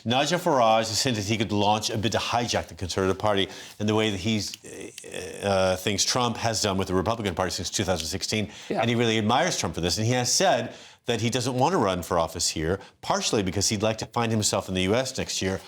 Nigel Farage has hinted he could launch a bid to hijack the Conservative Party in the way that he thinks Trump has done with the Republican Party since 2016. Yeah. And he really admires Trump for this. And he has said that he doesn't want to run for office here, partially because he'd like to find himself in the U.S. next year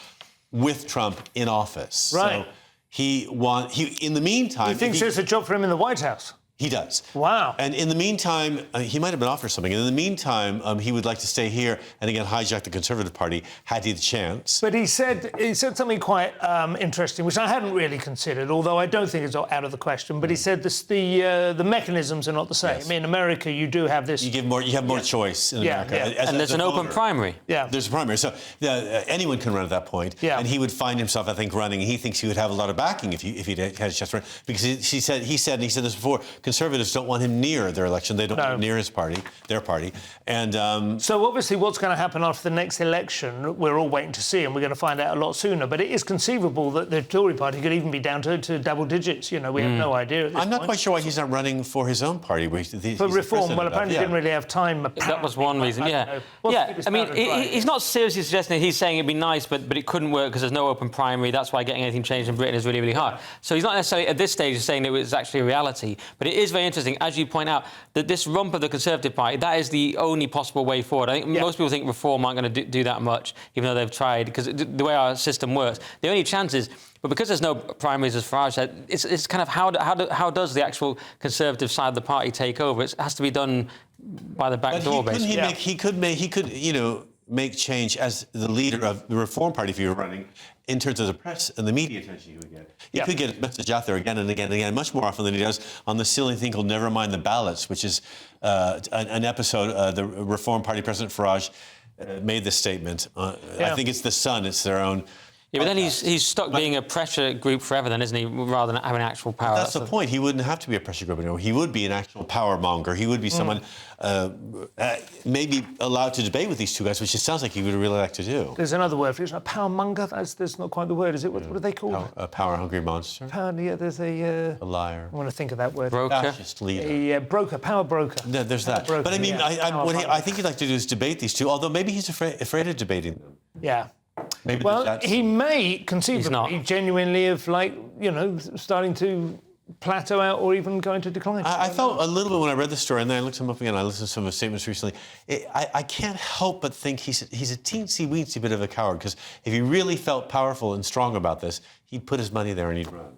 with Trump in office. Right. So in the meantime... He thinks there's a job for him in the White House. He does. Wow. And in the meantime, he might have been offered something. And in the meantime, he would like to stay here and again hijack the Conservative Party had he the chance. But he said something quite interesting, which I hadn't really considered, although I don't think it's out of the question. But he said the mechanisms are not the same. Yes. In America, you do have this. You have more choice in America. Yeah. And there's an open primary. Yeah. There's a primary. So anyone can run at that point. Yeah. And he would find himself, I think, running. He thinks he would have a lot of backing if he had a chance to run. Because he said this before, Conservatives don't want him near their election. They don't want him near his party, their party. And so obviously what's going to happen after the next election, we're all waiting to see, and we're going to find out a lot sooner. But it is conceivable that the Tory party could even be down to double digits. You know, we have no idea at this I'm not quite sure why he's not running for his own party. For reform, well, apparently he didn't really have time. That was one reason, yeah. I mean, he's not seriously suggesting he's saying it'd be nice, but it couldn't work because there's no open primary. That's why getting anything changed in Britain is really, really hard. So he's not necessarily at this stage saying that it was actually a reality. But it is very interesting, as you point out, that this rump of the Conservative Party, that is the only possible way forward. I think most people think reform aren't going to do that much, even though they've tried, because the way our system works, the only chance is, but because there's no primaries, as Farage said, it's kind of how does the actual Conservative side of the party take over? It has to be done by the back door, basically. He could, make change as the leader of the Reform Party if you were running, in terms of the press and the media attention he would get. He could get his message out there again and again and again, much more often than he does on the silly thing called Never Mind the Ballots, which is an episode, the Reform Party President Farage made this statement. I think it's The Sun, it's their own... Yeah, but then he's stuck being a pressure group forever then, isn't he, rather than having actual power? That's the point. He wouldn't have to be a pressure group anymore. He would be an actual power monger. He would be someone maybe allowed to debate with these two guys, which it sounds like he would really like to do. There's another word for it. A power monger? That's not quite the word, is it? What do they call it? A power-hungry monster. There's a liar. I want to think of that word. Broker. Fascist leader. A broker, power broker. No, there's that. Broker, but I mean, what I think he'd like to do is debate these two, although maybe he's afraid of debating them. Yeah. Maybe well, he may conceivably genuinely have, starting to plateau out or even going to decline. I felt a little bit when I read the story, and then I looked him up again. I listened to some of his statements recently. I can't help but think he's a teensy-weensy bit of a coward, because if he really felt powerful and strong about this, he'd put his money there and he'd run.